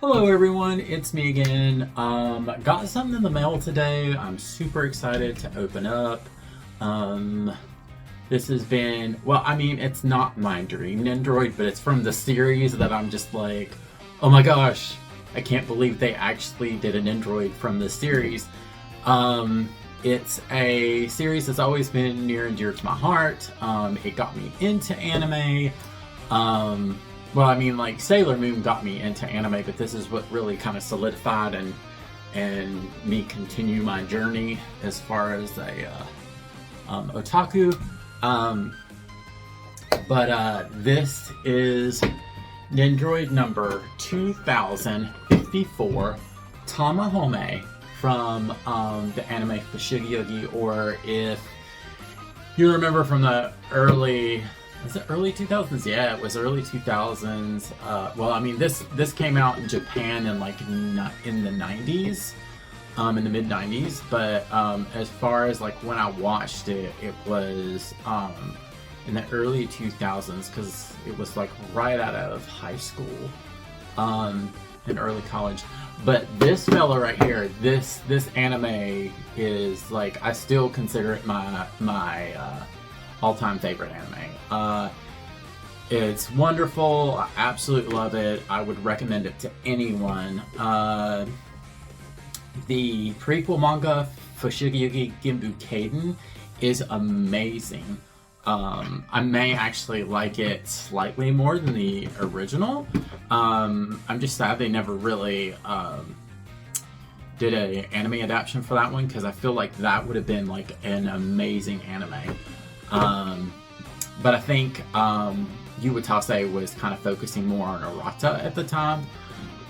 Hello everyone, it's me again. Got something in the mail today. I'm super excited to open up. Um, this has been, well, I mean, it's not my dream nendoroid, but it's from the series that I'm just like, oh my gosh, I can't believe they actually did an nendoroid from this series. It's a series that's always been near and dear to my heart. It got me into anime. Well, I mean, like Sailor Moon got me into anime, but this is what really kind of solidified and me continue my journey as far as a otaku. This is Nendoroid number 2054, Tamahome, from the anime Fushigi Yuugi, or if you remember from the early... Was it early 2000s? Yeah, it was early 2000s. Well, I mean, this came out in Japan in like in the 90s, in the mid 90s. But as far as like when I watched it, it was in the early 2000s because it was like right out of high school, and early college. But this fella right here, this anime is like, I still consider it my all-time favorite anime. It's wonderful. I absolutely love it. I would recommend it to anyone. The prequel manga, Fushigi Yuugi Ginbu Kaiden, is amazing. I may actually like it slightly more than the original. I'm just sad they never really did an anime adaptation for that one, because I feel like that would have been like an amazing anime. But I think Yuwatase was kind of focusing more on Arata at the time,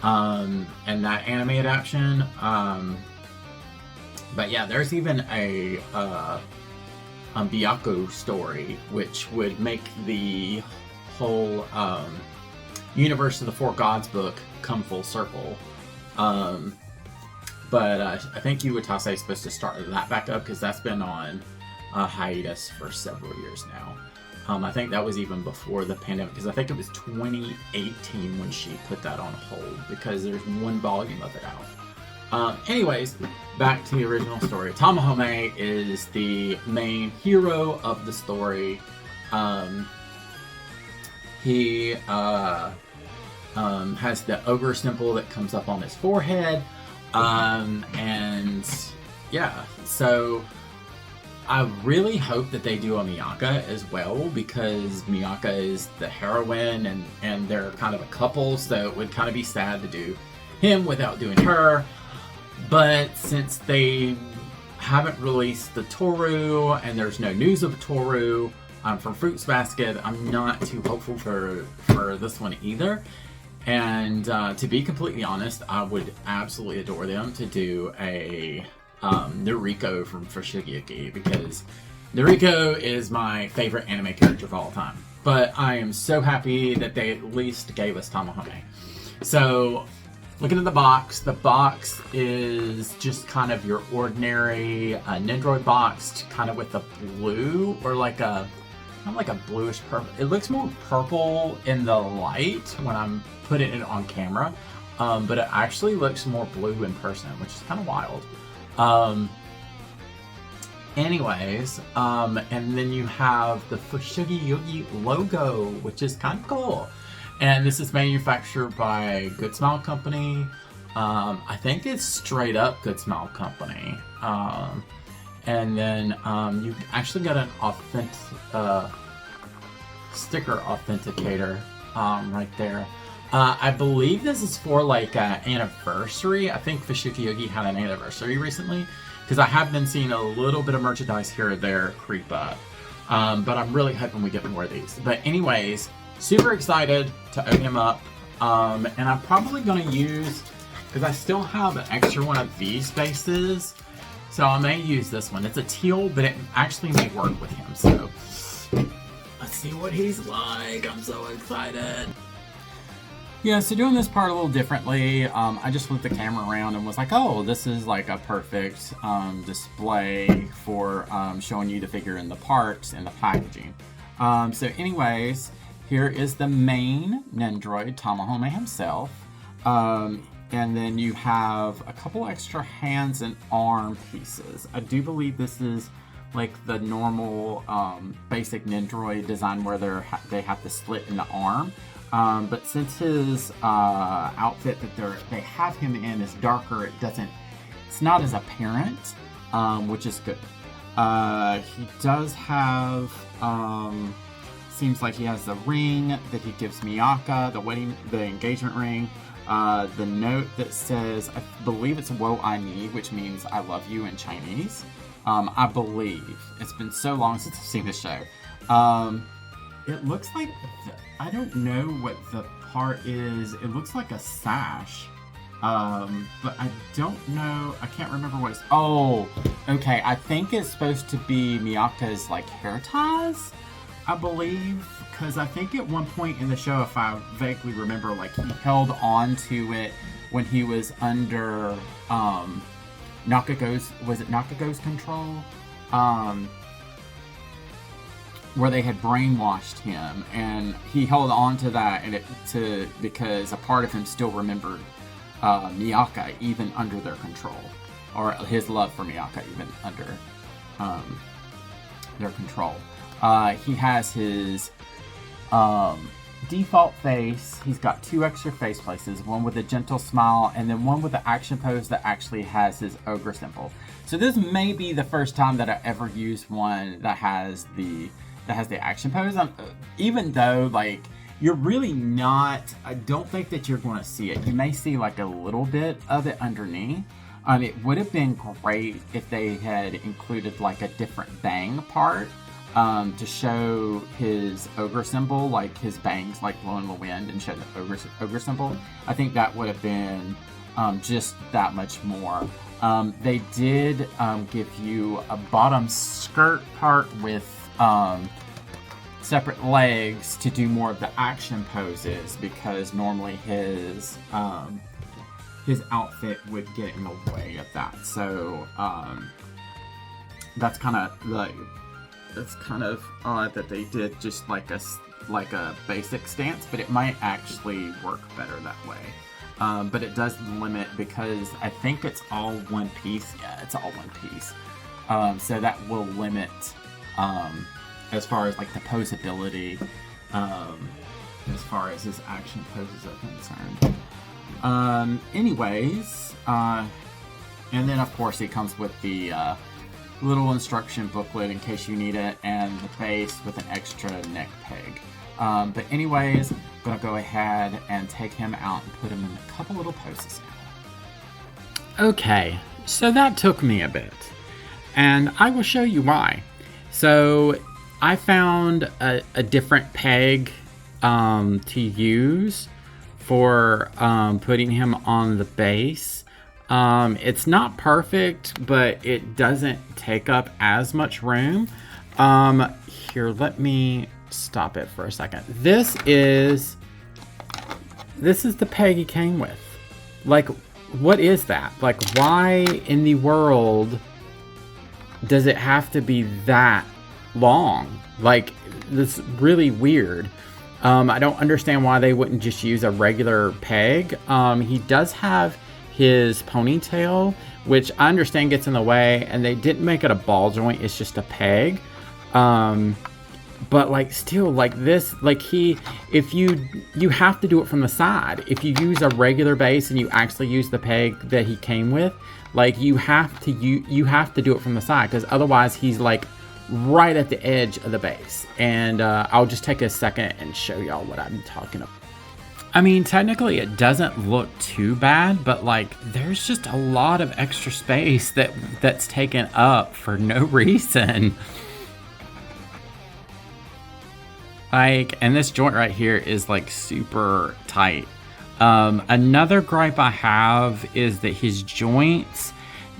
and that anime adaptation. But yeah, there's even a Byaku story, which would make the whole Universe of the Four Gods book come full circle. But I think Yuwatase is supposed to start that back up, because that's been on hiatus for several years now. I think that was even before the pandemic, because I think it was 2018 when she put that on hold, because there's one volume of it out. Anyways, back to the original story. Tamahome is the main hero of the story. He has the ogre symbol that comes up on his forehead. And yeah, so I really hope that they do a Miyaka as well, because Miyaka is the heroine, and they're kind of a couple, so it would kind of be sad to do him without doing her. But since they haven't released the Toru, and there's no news of Toru from Fruits Basket, I'm not too hopeful for this one either. And to be completely honest, I would absolutely adore them to do a Noriko from Fushigi Yuugi, because Noriko is my favorite anime character of all time. But I am so happy that they at least gave us Tamahome. So, looking at the box is just kind of your ordinary Nendoroid box, kind of with a blue, or like a, not like a bluish purple. It looks more purple in the light when I'm putting it on camera, but it actually looks more blue in person, which is kind of wild. Anyways, and then you have the Fushigi Yuugi logo, which is kind of cool. And this is manufactured by Good Smile Company. I think it's straight up Good Smile Company. And then you actually got an sticker authenticator right there. I believe this is for like an anniversary. I think Fushigi Yuugi had an anniversary recently, because I have been seeing a little bit of merchandise here or there creep up. But I'm really hoping we get more of these. But anyways, super excited to open them up. And I'm probably going to use, because I still have an extra one of these spaces, so I may use this one. It's a teal, but it actually may work with him. So let's see what he's like. I'm so excited. Yeah, so doing this part a little differently, I just flipped the camera around and was like, oh, this is like a perfect display for showing you the figure in the parts and the packaging. So anyways, here is the main Nendoroid, Tamahome himself. And then you have a couple extra hands and arm pieces. I do believe this is like the normal basic nendoroid design where they have the slit in the arm. But since his outfit that they have him in is darker, it's not as apparent, which is good. He does have, seems like he has the ring that he gives Miyaka, the engagement ring. The note that says, I believe it's "Wo I Ni," which means "I love you" in Chinese. I believe. It's been so long since I've seen the show. It looks like, I don't know what the part is. It looks like a sash. But I don't know. I can't remember what it's. Oh, okay. I think it's supposed to be Miyaka's like hair ties, I believe. Because I think at one point in the show, if I vaguely remember, like he held on to it when he was under Nakago's control? Where they had brainwashed him, and he held on to that, because a part of him still remembered Miyaka even under their control, or his love for Miyaka even under their control. He has his default face. He's got 2 extra face places, one with a gentle smile and then one with the action pose that actually has his ogre symbol. So this may be the first time that I ever used one that has the action pose. Even though like you're really not, I don't think that you're going to see it. You may see like a little bit of it underneath. It would have been great if they had included like a different bang part to show his ogre symbol, like his bangs like blow in the wind and show the ogre symbol. I think that would have been just that much more. They did give you a bottom skirt part with separate legs to do more of the action poses, because normally his outfit would get in the way of that. So that's kind of like, it's kind of odd that they did just like a basic stance, but it might actually work better that way. But it does limit, because I think it's all one piece. Yeah, it's all one piece. So that will limit as far as like the posability, as far as his action poses are concerned. Anyways, and then of course it comes with the little instruction booklet in case you need it, and the base with an extra neck peg. But anyways, I'm gonna go ahead and take him out and put him in a couple little poses now. Okay, so that took me a bit, and I will show you why. So I found a different peg to use for putting him on the base. It's not perfect, but it doesn't take up as much room. Here, let me stop it for a second. This is the peg he came with. Like, what is that? Like, why in the world does it have to be that long? Like, this is really weird. I don't understand why they wouldn't just use a regular peg. He does have his ponytail, which I understand gets in the way, and they didn't make it a ball joint, it's just a peg. But like, still, like this, like if you have to do it from the side. If you use a regular base and you actually use the peg that he came with, like you have to do it from the side, because otherwise he's like right at the edge of the base. And I'll just take a second and show y'all what I'm talking about. I mean, technically it doesn't look too bad, but like there's just a lot of extra space that's taken up for no reason. Like, and this joint right here is like super tight. Another gripe I have is that his joints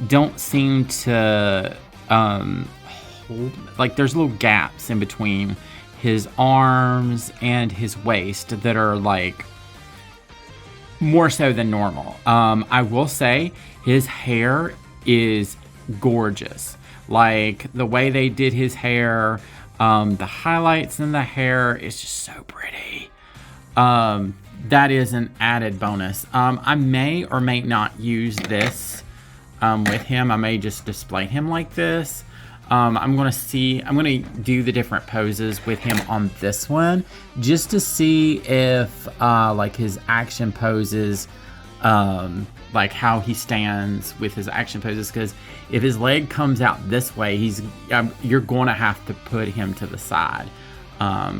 don't seem to hold, like there's little gaps in between his arms and his waist that are like more so than normal. I will say his hair is gorgeous. Like the way they did his hair, the highlights in the hair is just so pretty. that is an added bonus. I may or may not use this with him. I may just display him like this. I'm going to do the different poses with him on this one just to see if like his action poses, like how he stands with his action poses, because if his leg comes out this way, you're going to have to put him to the side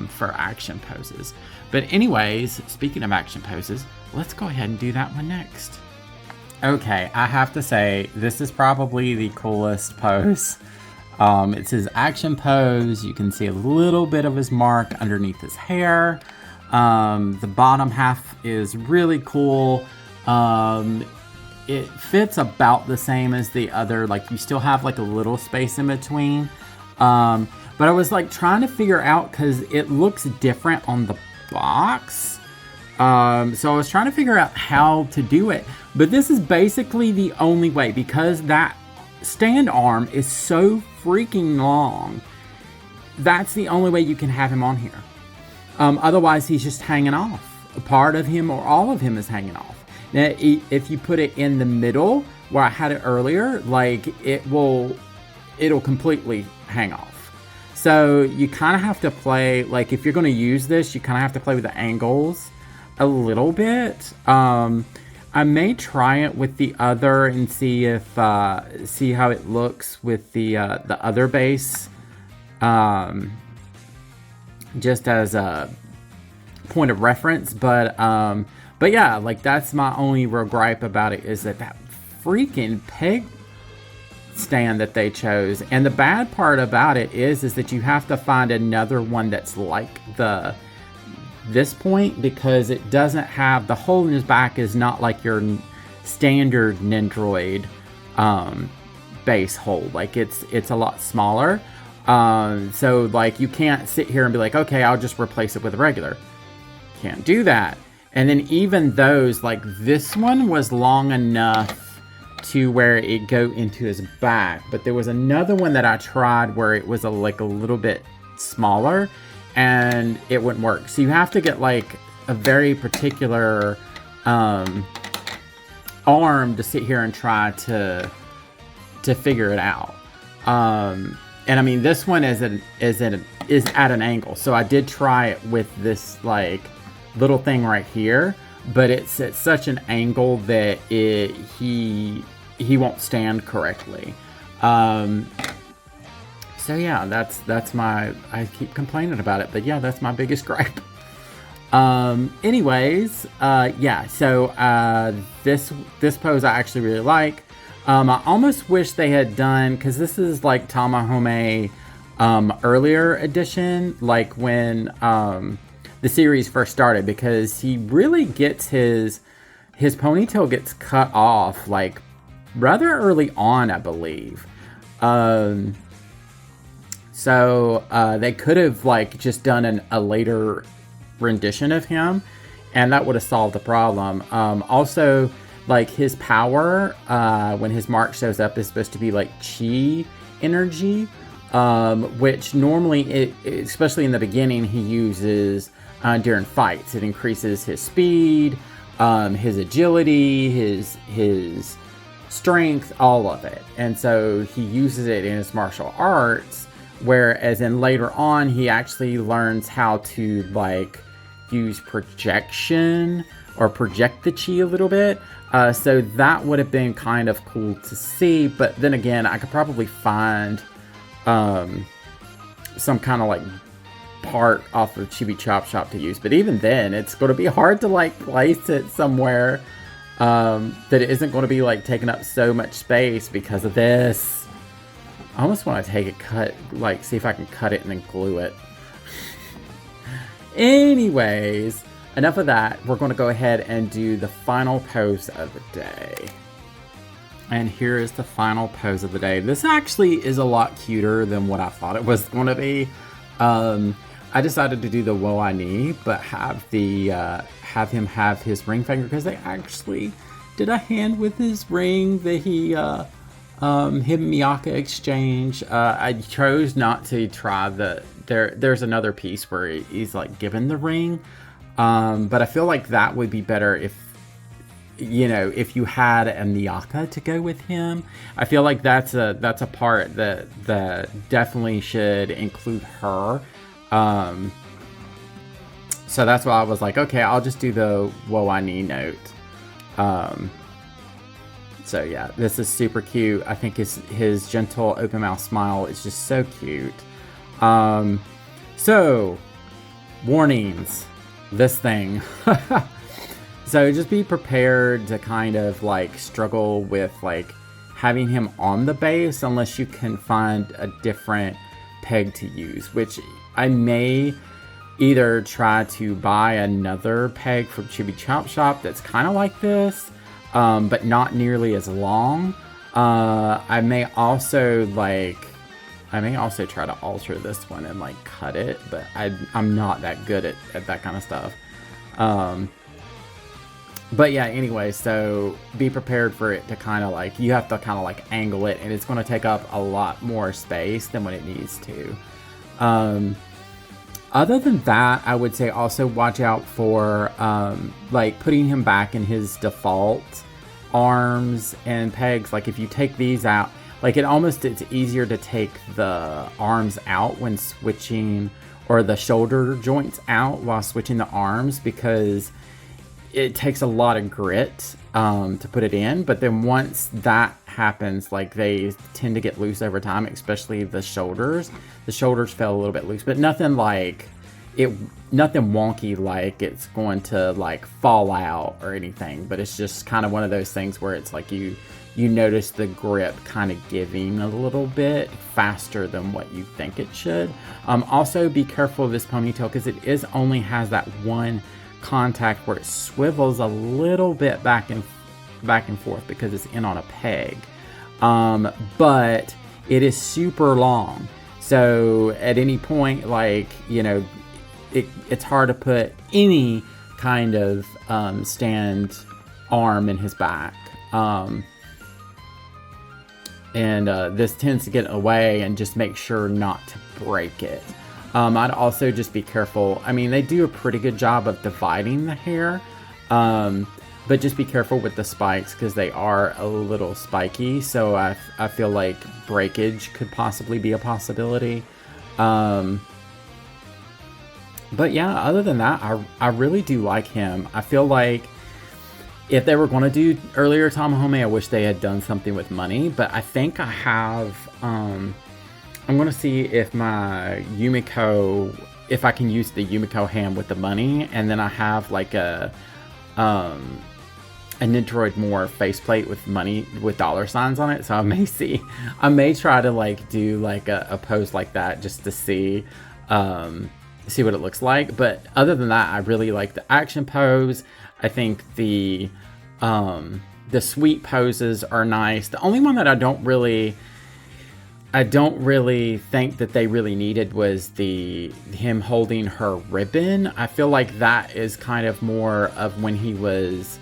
for action poses. But anyways, speaking of action poses, let's go ahead and do that one next. Okay, I have to say, this is probably the coolest pose. It's his action pose. You can see a little bit of his mark underneath his hair. The bottom half is really cool. It fits about the same as the other. Like, you still have like a little space in between. But I was like trying to figure out, because it looks different on the box. So I was trying to figure out how to do it. But this is basically the only way, because that stand arm is so freaking long. That's the only way you can have him on here. Otherwise, he's just hanging off. A part of him or all of him is hanging off. Now, if you put it in the middle where I had it earlier, like it'll completely hang off. So you kind of have to play, like if you're going to use this, you kind of have to play with the angles a little bit. I may try it with the other and see how it looks with the other base, just as a point of reference. But yeah, like that's my only real gripe about it, is that freaking peg stand that they chose. And the bad part about it is that you have to find another one that's like this point, because it doesn't have the hole in his back. Is not like your standard nendoroid base hole. Like it's a lot smaller. So like you can't sit here and be like, okay, I'll just replace it with a regular. Can't do that. And then even those, like this one was long enough to where it go into his back, but there was another one that I tried where it was like a little bit smaller, and it wouldn't work. So you have to get like a very particular arm to sit here and try to figure it out. And I mean, this one is at an angle. So I did try it with this like little thing right here, but it's at such an angle that he won't stand correctly. So yeah, that's my, I keep complaining about it, but yeah, that's my biggest gripe. Anyways, yeah, so this pose I actually really like. I almost wish they had done, because this is like Tamahome earlier edition, like when the series first started, because he really gets his ponytail gets cut off like rather early on, I believe. So they could have like just done a later rendition of him, and that would have solved the problem. Also, like his power when his mark shows up is supposed to be like chi energy, which normally, especially in the beginning, he uses during fights. It increases his speed, his agility, his strength, all of it. And so he uses it in his martial arts, whereas in later on, he actually learns how to like use projection or project the chi a little bit. So that would have been kind of cool to see. But then again, I could probably find some kind of like part off of Chibi Chop Shop to use. But even then, it's going to be hard to like place it somewhere that it isn't going to be like taking up so much space because of this. I almost want to see if I can cut it and then glue it. Anyways, enough of that. We're going to go ahead and do the final pose of the day. And here is the final pose of the day. This actually is a lot cuter than what I thought it was going to be. I decided to do the Wo I Ni, but have him have his ring finger, because they actually did a hand with his ring that he him and Miyaka exchange. I chose not to try there's another piece where he's like given the ring, But I feel like that would be better if, you know, if you had a Miyaka to go with him. I feel like that's a part that definitely should include her. So that's why I was like, okay, I'll just do the Wo I Ni note. So yeah, this is super cute. I think his gentle open mouth smile is just so cute. So warnings, this thing. So just be prepared to kind of like struggle with like having him on the base unless you can find a different peg to use, which I may either try to buy another peg from Chibi Chop Shop that's kind of like this, but not nearly as long. I may also try to alter this one and like cut it, but I'm not that good at that kind of stuff. But yeah, anyway, so be prepared for it to kind of like, you have to kind of like angle it, and it's going to take up a lot more space than what it needs to. Other than that, I would say also watch out for like putting him back in his default arms and pegs. Like if you take these out, like it's easier to take the arms out when switching, or the shoulder joints out while switching the arms, because it takes a lot of grit to put it in. But then once that happens, like they tend to get loose over time, especially the shoulders. The shoulders fell a little bit loose, but nothing wonky like it's going to like fall out or anything. But it's just kind of one of those things where it's like you notice the grip kind of giving a little bit faster than what you think it should. Also be careful of this ponytail, because it only has that one contact where it swivels a little bit back and forth because it's in on a peg, but it is super long, so at any point, like, you know, it's hard to put any kind of stand arm in his back, and this tends to get away, and just make sure not to break it. I'd also just be careful. I mean, they do a pretty good job of dividing the hair, but just be careful with the spikes, because they are a little spiky. So I feel like breakage could possibly be a possibility. But yeah, other than that, I really do like him. I feel like if they were going to do earlier Tamahome, I wish they had done something with money. But I think I have... I'm going to see if my Yumiko, if I can use the Yumiko hand with the money, and then I have like a nendoroid more faceplate with money, with dollar signs on it. So I may try to like do like a pose like that just to see what it looks like. But other than that, I really like the action pose. I think the sweet poses are nice. The only one that I don't really think that they really needed was him holding her ribbon. I feel like that is kind of more of when he was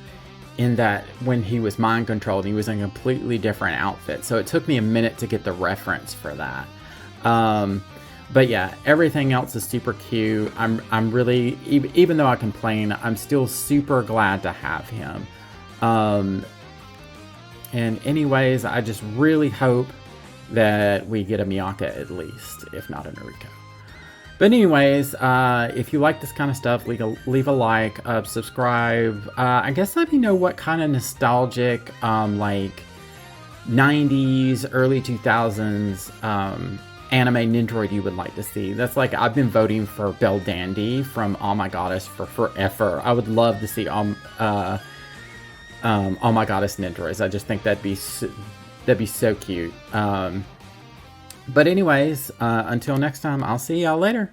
mind controlled. He was in a completely different outfit. So it took me a minute to get the reference for that. But yeah, everything else is super cute. I'm really, even though I complain, I'm still super glad to have him. And anyways, I just really hope that we get a Miyaka at least, if not a Noriko. But anyways, if you like this kind of stuff, leave a like, subscribe. I guess let me know what kind of nostalgic, like 90s, early 2000s anime nendoroid you would like to see. That's like, I've been voting for Belle Dandy from Oh My Goddess for forever. I would love to see Oh My Goddess nendoroids. I just think that'd be so cute. But anyways, until next time, I'll see y'all later.